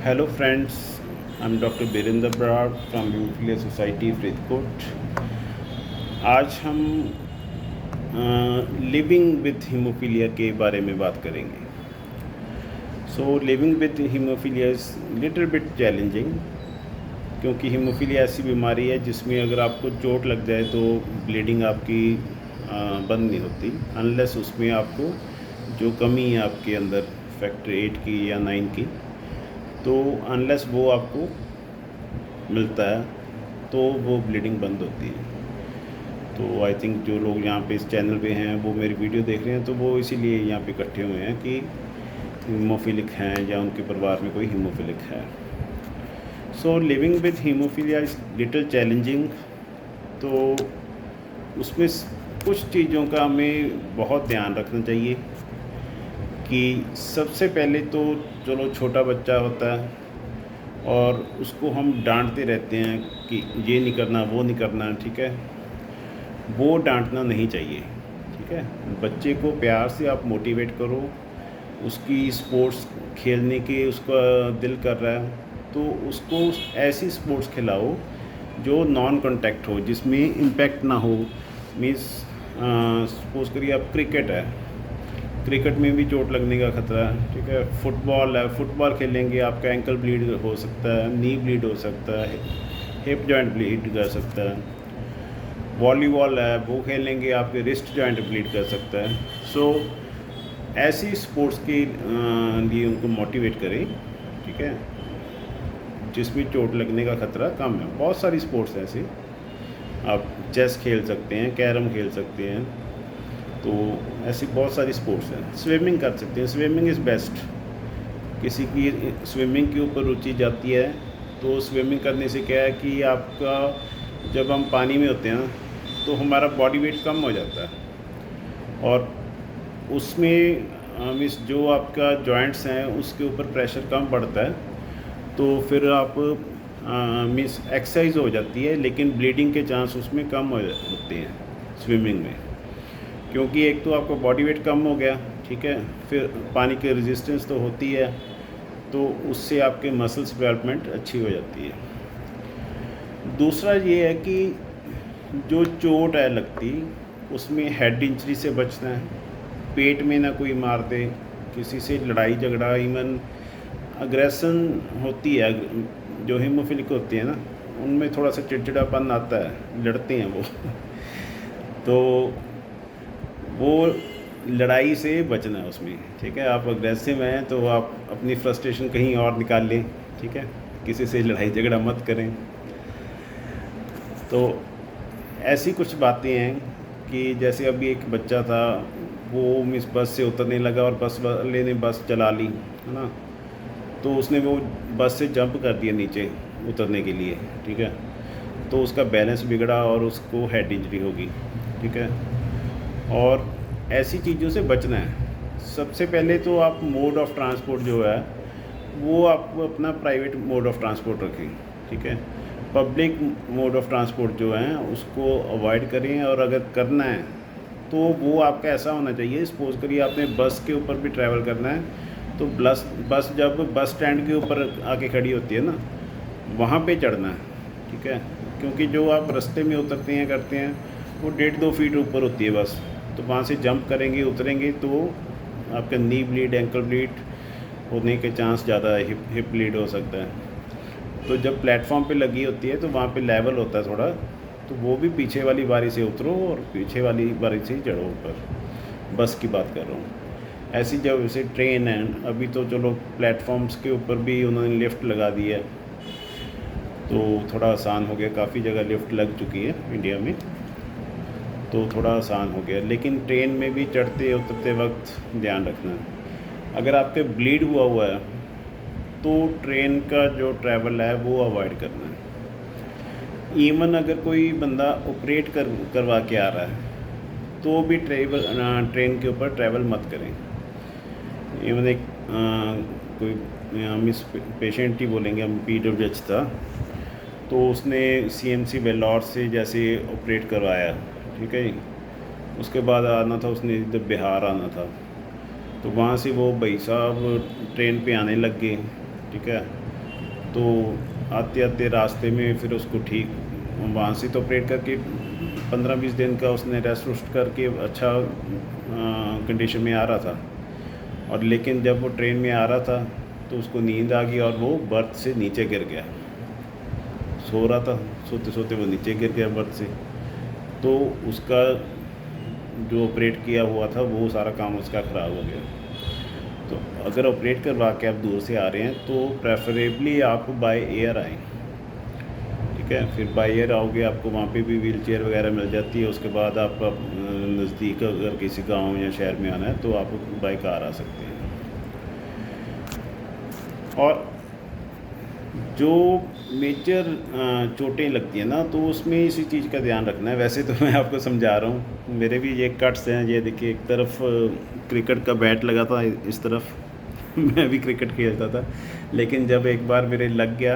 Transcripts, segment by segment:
Hello friends, I'm Dr. Birinder Brar from Hemophilia Society Faridkot. आज हम living with haemophilia के बारे में बात करेंगे। So living with haemophilia is little bit challenging, क्योंकि हीमोफीलिया ऐसी बीमारी है जिसमें अगर आपको चोट लग जाए तो ब्लीडिंग आपकी बंद नहीं होती, अनलेस उसमें आपको जो कमी है आपके अंदर फैक्टर 8 की या 9 की, तो अनलेस वो आपको मिलता है तो वो ब्लीडिंग बंद होती है। तो आई थिंक जो लोग यहाँ पे इस चैनल पे हैं वो मेरी वीडियो देख रहे हैं, तो वो इसीलिए यहाँ पे इकट्ठे हुए हैं कि हीमोफिलिक हैं या उनके परिवार में कोई हीमोफिलिक है। So living with haemophilia is little challenging. तो उसमें कुछ चीज़ों का हमें बहुत ध्यान रखना चाहिए कि सबसे पहले तो चलो छोटा बच्चा होता है और उसको हम डांटते रहते हैं कि ये नहीं करना वो नहीं करना, ठीक है। वो डांटना नहीं चाहिए, ठीक है। बच्चे को प्यार से आप मोटिवेट करो, उसकी स्पोर्ट्स खेलने के उसका दिल कर रहा है तो उसको ऐसी स्पोर्ट्स खिलाओ जो नॉन कॉन्टैक्ट हो, जिसमें इम्पैक्ट ना हो। मीन्स सपोज करिए आप क्रिकेट है, क्रिकेट में भी चोट लगने का खतरा है, ठीक है। फुटबॉल है, फुटबॉल खेलेंगे आपका एंकल ब्लीड हो सकता है, नी ब्लीड हो सकता है, हिप जॉइंट ब्लीड कर सकता है। वॉलीबॉल है, वो खेलेंगे आपके रिस्ट जॉइंट ब्लीड कर सकता है। सो ऐसी स्पोर्ट्स के लिए उनको मोटिवेट करें, ठीक है, जिसमें चोट लगने का खतरा कम है। बहुत सारी स्पोर्ट्स हैं ऐसी, आप चेस खेल सकते हैं, कैरम खेल सकते हैं, तो ऐसी बहुत सारी स्पोर्ट्स हैं। स्विमिंग कर सकते हैं, स्विमिंग इज़ बेस्ट। किसी की स्विमिंग के ऊपर रुचि जाती है तो स्विमिंग करने से क्या है कि आपका जब हम पानी में होते हैं तो हमारा बॉडी वेट कम हो जाता है और उसमें मीन्स जो आपका जॉइंट्स हैं उसके ऊपर प्रेशर कम पड़ता है, तो फिर आप मीन्स एक्सरसाइज हो जाती है, लेकिन ब्लीडिंग के चांस उसमें कम होते हैं स्विमिंग में, क्योंकि एक तो आपका बॉडी वेट कम हो गया, ठीक है, फिर पानी की रेजिस्टेंस तो होती है, तो उससे आपके मसल्स डेवलपमेंट अच्छी हो जाती है। दूसरा ये है कि जो चोट है लगती उसमें हेड इंजरी से बचना है, पेट में ना कोई मार दे, किसी से लड़ाई झगड़ा, इवन अग्रेशन होती है, जो हीमोफिलिक होती है ना उनमें थोड़ा सा चिड़चिड़ापन आता है, लड़ते हैं वो तो वो लड़ाई से बचना है उसमें, ठीक है। आप अग्रेसिव हैं तो आप अपनी फ्रस्ट्रेशन कहीं और निकाल लें, ठीक है, किसी से लड़ाई झगड़ा मत करें। तो ऐसी कुछ बातें हैं कि जैसे अभी एक बच्चा था, वो मिस बस से उतरने लगा और बस वाले ने बस चला ली, है ना, तो उसने वो बस से जंप कर दिया नीचे उतरने के लिए, ठीक है, तो उसका बैलेंस बिगड़ा और उसको हेड इंजरी होगी, ठीक है। और ऐसी चीज़ों से बचना है। सबसे पहले तो आप मोड ऑफ़ ट्रांसपोर्ट जो है वो आप अपना प्राइवेट मोड ऑफ़ ट्रांसपोर्ट रखें, ठीक है। पब्लिक मोड ऑफ़ ट्रांसपोर्ट जो है उसको अवॉइड करें, और अगर करना है तो वो आपका ऐसा होना चाहिए, सपोज़ करिए आपने बस के ऊपर भी ट्रैवल करना है तो बस जब बस स्टैंड के ऊपर आके खड़ी होती है ना, वहाँ पे चढ़ना है, ठीक है, क्योंकि जो आप रास्ते में उतरते हैं करते हैं वो 1.5-2 फीट ऊपर होती है बस, तो वहाँ से जंप करेंगे उतरेंगे तो आपका नी ब्लीड, एंकल ब्लीड होने के चांस ज़्यादा है, हिप ब्लीड हो सकता है। तो जब प्लेटफॉर्म पे लगी होती है तो वहाँ पे लेवल होता है थोड़ा, तो वो भी पीछे वाली बारी से उतरो और पीछे वाली बारी से ही चढ़ो ऊपर, बस की बात कर रहा हूँ। ऐसी जब जैसे ट्रेन है, अभी तो चलो प्लेटफॉर्म्स के ऊपर भी उन्होंने लिफ्ट लगा दी है, तो थोड़ा आसान हो गया, काफ़ी जगह लिफ्ट लग चुकी है इंडिया में, तो थोड़ा आसान हो गया। लेकिन ट्रेन में भी चढ़ते उतरते वक्त ध्यान रखना है, अगर आपके ब्लीड हुआ है तो ट्रेन का जो ट्रैवल है वो अवॉइड करना है। इवन अगर कोई बंदा ऑपरेट करवा के आ रहा है तो भी ट्रेन के ऊपर ट्रैवल मत करें। इवन एक कोई मिस पेशेंट ही बोलेंगे हम, PWH था, तो उसने CMC वेल्लोर से जैसे ऑपरेट करवाया, ठीक है, उसके बाद आना था उसने इधर बिहार आना था, तो वहाँ से वो भाई साहब ट्रेन पे आने लग गए, ठीक है, तो आते आते रास्ते में फिर उसको ठीक वहाँ से तो ऑपरेट करके 15-20 दिन का उसने रेस्ट वेस्ट करके अच्छा कंडीशन में आ रहा था। और लेकिन जब वो ट्रेन में आ रहा था तो उसको नींद आ गई और वो बर्थ से नीचे गिर गया। सो रहा था, सोते सोते वो नीचे गिर गया बर्थ से। तो उसका जो ऑपरेट किया हुआ था वो सारा काम उसका ख़राब हो गया। तो अगर ऑपरेट करवा के आप दूर से आ रहे हैं तो प्रेफरेबली आप बाय एयर आएँ, ठीक है। फिर बाय एयर आओगे, आपको वहाँ पे भी व्हील चेयर वगैरह मिल जाती है। उसके बाद आप नज़दीक अगर किसी गांव या शहर में आना है तो आप बाय कार आ सकते हैं। और जो मेजर चोटें लगती हैं ना, तो उसमें इसी चीज़ का ध्यान रखना है। वैसे तो मैं आपको समझा रहा हूँ, मेरे भी ये कट्स हैं। ये देखिए, एक तरफ क्रिकेट का बैट लगा था, इस तरफ मैं भी क्रिकेट खेलता था, लेकिन जब एक बार मेरे लग गया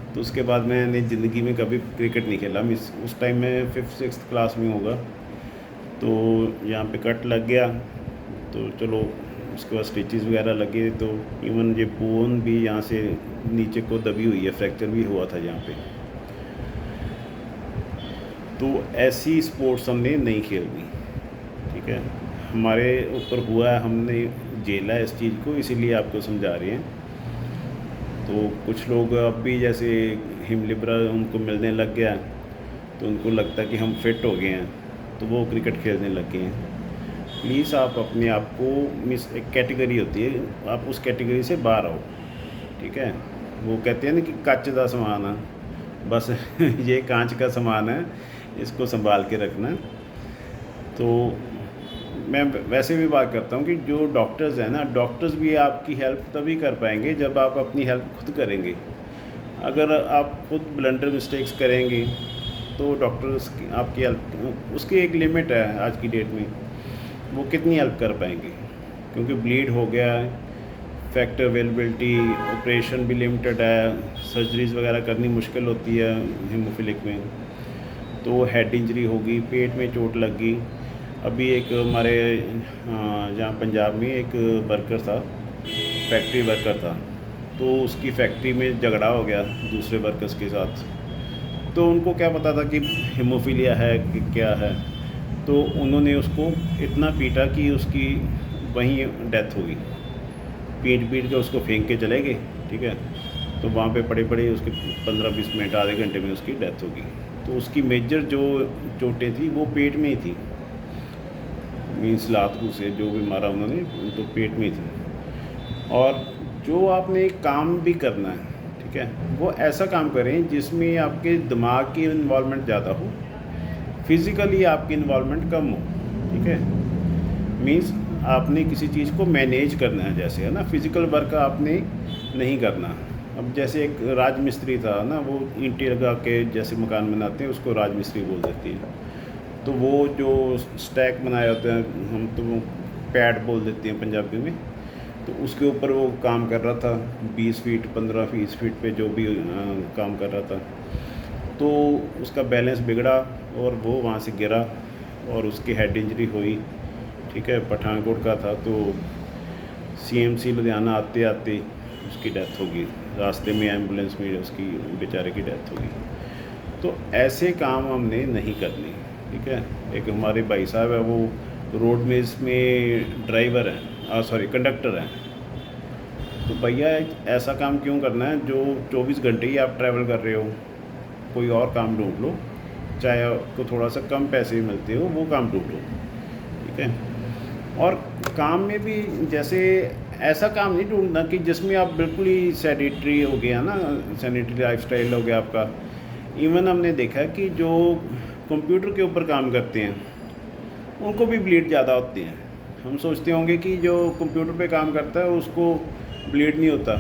तो उसके बाद मैंने ज़िंदगी में कभी क्रिकेट नहीं खेला। मिस उस टाइम मैं 5th-6th क्लास में होगा। तो यहाँ पे कट लग गया, तो चलो उसके बाद स्टिचेस वगैरह लगे। तो इवन ये बोन भी यहाँ से नीचे को दबी हुई है, फ्रैक्चर भी हुआ था यहाँ पे। तो ऐसी स्पोर्ट्स हमने नहीं खेलनी, ठीक है। हमारे ऊपर हुआ है, हमने झेला है इस चीज़ को, इसीलिए आपको समझा रहे हैं। तो कुछ लोग अब भी जैसे हिमलिब्रा उनको मिलने लग गया तो उनको लगता है कि हम फिट हो गए हैं, तो वो क्रिकेट खेलने लग गए हैं। प्लीज़ आप अपने आप को एक कैटेगरी होती है, आप उस कैटेगरी से बाहर आओ, ठीक है। वो कहते हैं ना कि कांच का सामान है, बस ये कांच का सामान है, इसको संभाल के रखना। तो मैं वैसे भी बात करता हूँ कि जो डॉक्टर्स हैं ना, डॉक्टर्स भी आपकी हेल्प तभी कर पाएंगे जब आप अपनी हेल्प खुद करेंगे। अगर आप खुद ब्लंडर मिस्टेक्स करेंगे तो डॉक्टर्स आपकी हेल्प, उसकी एक लिमिट है आज की डेट में, वो कितनी हेल्प कर पाएंगे, क्योंकि ब्लीड हो गया है, फैक्टर अवेलेबिलिटी, ऑपरेशन भी लिमिटेड है, सर्जरीज वगैरह करनी मुश्किल होती है हीमोफिलिक में। तो हेड इंजरी होगी, पेट में चोट लग गई। अभी एक हमारे जहाँ पंजाब में एक वर्कर था, फैक्ट्री वर्कर था, तो उसकी फैक्ट्री में झगड़ा हो गया दूसरे वर्कर्स के साथ। तो उनको क्या पता था कि हीमोफीलिया है कि क्या है। तो उन्होंने उसको इतना पीटा कि उसकी वहीं डेथ हो गई। पीट के उसको फेंक के चले गए, ठीक है। तो वहाँ पे पड़े पड़े उसके 15-20 मिनट, आधे घंटे में उसकी डेथ हो गई। तो उसकी मेजर जो चोटें थी वो पेट में ही थी, मीन्स लातू से जो भी मारा उन्होंने, तो पेट में ही थी। और जो आपने काम भी करना है, ठीक है, वो ऐसा काम करें जिसमें आपके दिमाग की इन्वॉल्वमेंट ज़्यादा हो, फिज़िकली आपकी इन्वॉल्वमेंट कम हो, ठीक है। मीन्स आपने किसी चीज़ को मैनेज करना है, जैसे है ना, फिज़िकल वर्क आपने नहीं करना। अब जैसे एक राजमिस्त्री था ना, वो ईंटें लगा के जैसे मकान बनाते हैं, उसको राजमिस्त्री बोल देती है। तो वो जो स्टैक बनाए होते हैं, हम तो वो पैड बोल देते हैं पंजाबी में, तो उसके ऊपर वो काम कर रहा था 20 फीट 15-20 फीट पे जो भी काम कर रहा था। तो उसका बैलेंस बिगड़ा और वो वहाँ से गिरा और उसकी हेड इंजरी हुई, ठीक है। पठानकोट का था, तो CMC लुधियाना आते आते उसकी डेथ होगी, रास्ते में एम्बुलेंस में उसकी बेचारे की डेथ होगी। तो ऐसे काम हमने नहीं करने, ठीक है। एक हमारे भाई साहब है, वो रोड मेज़ में ड्राइवर हैं, सॉरी कंडक्टर हैं। तो भैया ऐसा काम क्यों करना है जो 24 घंटे ही आप ट्रैवल कर रहे हो, कोई और काम ढूंढ लो, चाहे आपको थोड़ा सा कम पैसे मिलते हो, वो काम ढूंढ लो, ठीक है। और काम में भी जैसे ऐसा काम नहीं ढूंढना कि जिसमें आप बिल्कुल ही सैनिटरी हो गया ना, सैनिटरी लाइफस्टाइल हो गया आपका। इवन हमने देखा कि जो कंप्यूटर के ऊपर काम करते हैं उनको भी ब्लीड ज़्यादा होती हैं। हम सोचते होंगे कि जो कंप्यूटर पे काम करता है उसको ब्लीड नहीं होता,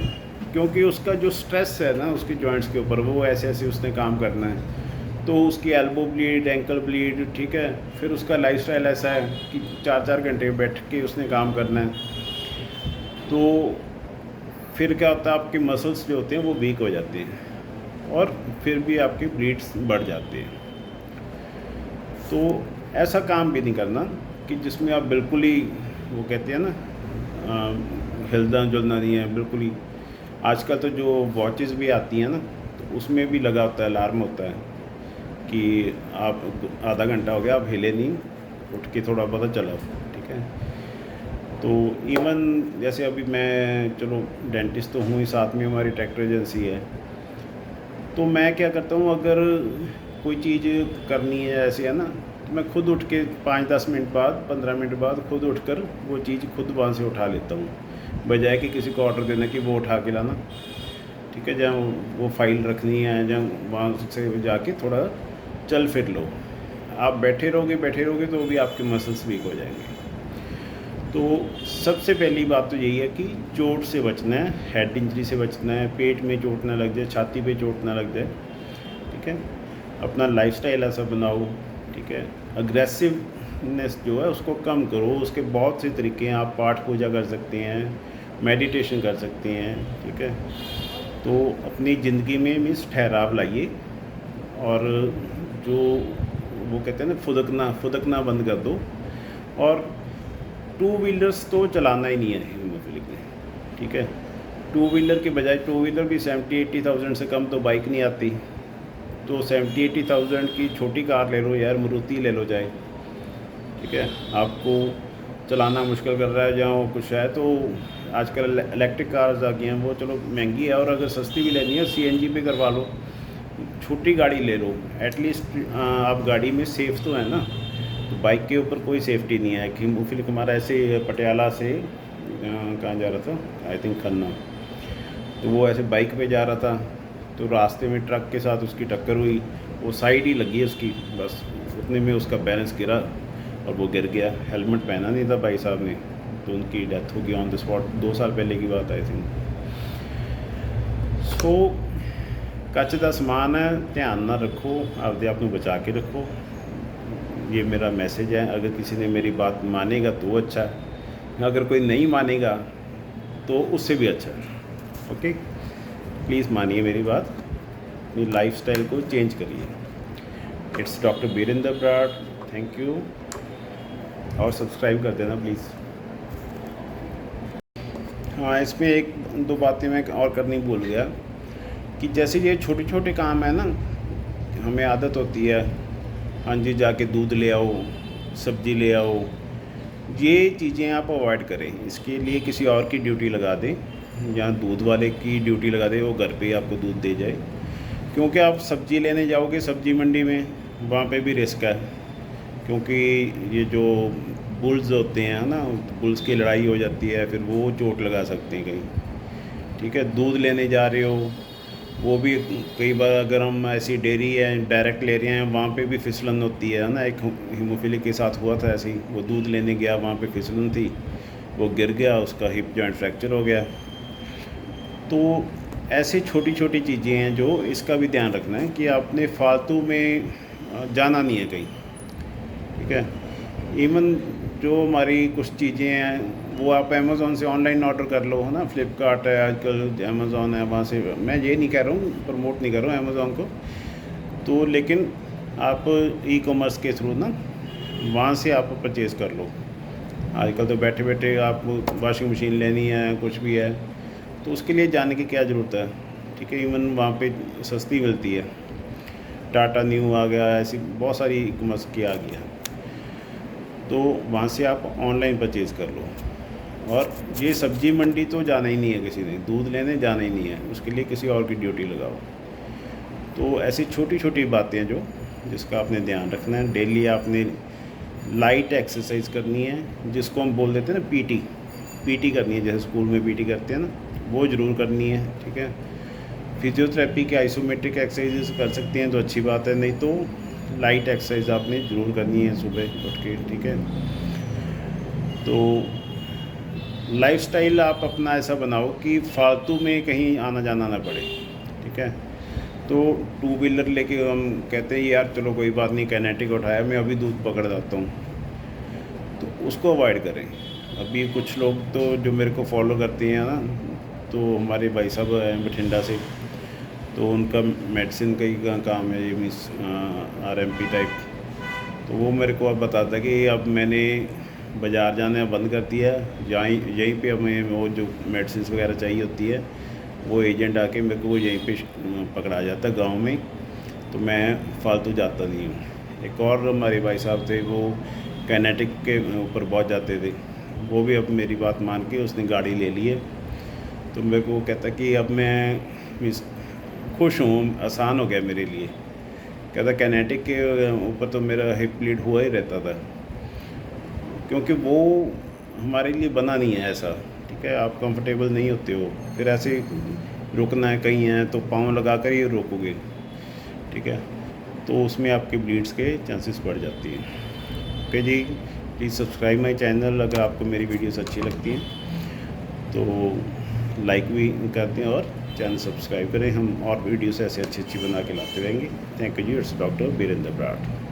क्योंकि उसका जो स्ट्रेस है ना उसके जॉइंट्स के ऊपर, वो ऐसे ऐसे उसने काम करना है, तो उसकी एल्बो ब्लीड, एंकल ब्लीड, ठीक है। फिर उसका लाइफस्टाइल ऐसा है कि 4-4 घंटे बैठ के उसने काम करना है। तो फिर क्या होता है, आपके मसल्स जो होते हैं वो वीक हो जाते हैं और फिर भी आपके ब्लीड्स बढ़ जाते हैं। तो ऐसा काम भी नहीं करना कि जिसमें आप बिल्कुल ही, वो कहते हैं ना, हिलना जुलना नहीं है, बिल्कुल ही आजकल तो जो वॉचेस भी आती हैं ना, तो उसमें भी लगा होता है, अलार्म होता है कि आप आधा घंटा हो गया, आप हिले नहीं, उठ के थोड़ा पता चला, ठीक है। तो इवन जैसे अभी मैं चलो डेंटिस्ट तो हूँ ही, साथ में हमारी ट्रैक्टर एजेंसी है, तो मैं क्या करता हूँ, अगर कोई चीज़ करनी है ऐसे है ना, तो मैं खुद उठ के 5-10 मिनट बाद, 15 मिनट बाद खुद उठकर वो चीज़ खुद वहाँ से उठा लेता हूँ, बजाय कि किसी को ऑर्डर देना कि वो उठा के लाना, ठीक है। जहाँ वो फाइल रखनी है, जहाँ वहाँ से जाके थोड़ा चल फिर लो। आप बैठे रहोगे तो भी आपके मसल्स वीक हो जाएंगे। तो सबसे पहली बात तो यही है कि चोट से बचना है, हेड इंजरी से बचना है, पेट में चोट ना लग जाए, छाती पे चोट ना लग जाए, ठीक है। अपना लाइफस्टाइल ऐसा बनाओ, ठीक है। अग्रेसिवनेस जो है उसको कम करो, उसके बहुत से तरीके हैं। आप पाठ पूजा कर सकते हैं, मेडिटेशन कर सकते हैं, ठीक है। तो अपनी ज़िंदगी में मीन्स ठहराव लाइए, और जो वो कहते हैं ना, फुदकना बंद कर दो। और टू व्हीलर्स तो चलाना ही नहीं है हीमोफिलिक में, ठीक है। टू व्हीलर के बजाय, टू व्हीलर भी 70-80,000 से कम तो बाइक नहीं आती, तो 70-80,000 की छोटी कार ले लो यार, मारुति ले लो जाए, ठीक है। आपको चलाना मुश्किल कर रहा है जहाँ कुछ है, तो आजकल इलेक्ट्रिक कार्स आ गई हैं, वो चलो महंगी है, और अगर सस्ती भी लेनी है CNG पे करवा लो, छोटी गाड़ी ले लो, एटलीस्ट आप गाड़ी में सेफ़ तो है ना। तो बाइक के ऊपर कोई सेफ्टी नहीं है। हीमोफिलिक हमारा ऐसे पटियाला से कहाँ जा रहा था, आई थिंक खन्ना, तो वो ऐसे बाइक पे जा रहा था, तो रास्ते में ट्रक के साथ उसकी टक्कर हुई, वो साइड ही लगी उसकी, बस उतने में उसका बैलेंस गिरा और वो गिर गया। हेलमेट पहना नहीं था भाई साहब ने, तो उनकी डेथ हो गई ऑन द स्पॉट। 2 साल पहले की बात आई थिंक। सो ਕੱਚ ਦਾ ਸਮਾਨ है, ध्यान ना रखो, आपदे आप ਨੂੰ बचा के रखो। ये मेरा मैसेज है। अगर किसी ने मेरी बात मानेगा तो अच्छा है, अगर कोई नहीं मानेगा तो उससे भी अच्छा है। ओके, प्लीज़ मानिए मेरी बात, अपनी लाइफस्टाइल को चेंज करिए। इट्स डॉक्टर बीरेंद्र ब्राड, थैंक यू, और सब्सक्राइब कर देना प्लीज़। हाँ, इसमें 1-2 बातें मैं और करनी भूल गया कि जैसे ये छोटे छोटे काम है ना, हमें आदत होती है, हाँ जी जाके दूध ले आओ, सब्ज़ी ले आओ, ये चीज़ें आप अवॉइड करें। इसके लिए किसी और की ड्यूटी लगा दें, या दूध वाले की ड्यूटी लगा दें, वो घर पे आपको दूध दे जाए। क्योंकि आप सब्ज़ी लेने जाओगे सब्ज़ी मंडी में, वहाँ पे भी रिस्क है, क्योंकि ये जो बुल्स होते हैं ना, बुल्स की लड़ाई हो जाती है, फिर वो चोट लगा सकते हैं कहीं, ठीक है। दूध लेने जा रहे हो, वो भी कई बार अगर हम ऐसी डेयरी है डायरेक्ट ले रहे हैं, वहाँ पे भी फिसलन होती है ना। एक हीमोफिलिक के साथ हुआ था ऐसे ही, वो दूध लेने गया, वहाँ पे फिसलन थी, वो गिर गया, उसका हिप जॉइंट फ्रैक्चर हो गया। तो ऐसी छोटी छोटी चीज़ें हैं जो इसका भी ध्यान रखना है कि आपने फालतू में जाना नहीं है कहीं, ठीक है। इवन जो हमारी कुछ चीज़ें हैं वो आप अमेज़ोन से ऑनलाइन ऑर्डर कर लो, है ना। फ्लिपकार्ट है आजकल, अमेज़ोन है, वहाँ से। मैं ये नहीं कह रहा हूँ, प्रमोट नहीं कर रहा हूँ अमेज़ोन को, तो लेकिन आप ई-कॉमर्स के थ्रू ना वहाँ से आप परचेज़ कर लो। आजकल तो बैठे बैठे आप वॉशिंग मशीन लेनी है, कुछ भी है, तो उसके लिए जाने की क्या ज़रूरत है, ठीक है। इवन वहाँ पे सस्ती मिलती है, टाटा न्यू आ गया, ऐसी बहुत सारी ई-कॉमर्स की आ गया, तो वहाँ से आप ऑनलाइन परचेज़ कर लो। और ये सब्ज़ी मंडी तो जाना ही नहीं है किसी ने, दूध लेने जाना ही नहीं है, उसके लिए किसी और की ड्यूटी लगाओ। तो ऐसी छोटी छोटी बातें जो जिसका आपने ध्यान रखना है। डेली आपने लाइट एक्सरसाइज करनी है, जिसको हम बोल देते हैं ना पीटी करनी है, जैसे स्कूल में पीटी करते हैं ना, वो ज़रूर करनी है, ठीक है। फिजियोथेरेपी के आइसोमेट्रिक एक्सरसाइजेस कर सकते हैं तो अच्छी बात है, नहीं तो लाइट एक्सरसाइज आपने ज़रूर करनी है सुबह उठ के, ठीक है। तो लाइफस्टाइल आप अपना ऐसा बनाओ कि फालतू में कहीं आना जाना ना पड़े, ठीक है। तो टू व्हीलर लेके हम कहते हैं यार चलो कोई बात नहीं, कैनेटिक उठाया, मैं अभी दूध पकड़ जाता हूँ, तो उसको अवॉइड करें। अभी कुछ लोग तो जो मेरे को फॉलो करते हैं ना, तो हमारे भाई साहब हैं बठिंडा से, तो उनका मेडिसिन का ही काम है ये, मीन्स RMP टाइप। तो वो मेरे को अब बताता है कि अब मैंने बाज़ार जाना बंद कर दिया, यहीं पे हमें वो जो मेडिसिन वगैरह चाहिए होती है वो एजेंट आके मेरे को यहीं पे पकड़ा जाता गांव में, तो मैं फालतू जाता नहीं हूँ। एक और हमारे भाई साहब थे, वो कैनेटिक के ऊपर बहुत जाते थे, वो भी अब मेरी बात मान के उसने गाड़ी ले ली है। तो मेरे को कहता कि अब मैं मीन्स खुश हूँ, आसान हो गया मेरे लिए। कहता कैनेटिक के ऊपर तो मेरा हिप ब्लीड हुआ ही रहता था, क्योंकि वो हमारे लिए बना नहीं है ऐसा। ठीक है, आप कंफर्टेबल नहीं होते हो, फिर ऐसे रुकना है कहीं है तो पाँव लगा कर ही रोकोगे। ठीक है, तो उसमें आपके ब्लीड्स के चांसेस बढ़ जाती हैं। ओके जी, प्लीज़ सब्सक्राइब माई चैनल। अगर आपको मेरी वीडियोस अच्छी लगती हैं तो लाइक भी करते हैं और चैनल सब्सक्राइब करें। हम और वीडियोस ऐसे अच्छी अच्छी बना के लाते रहेंगे। थैंक यू जी, इट्स डॉक्टर वीरेंद्र ब्राट।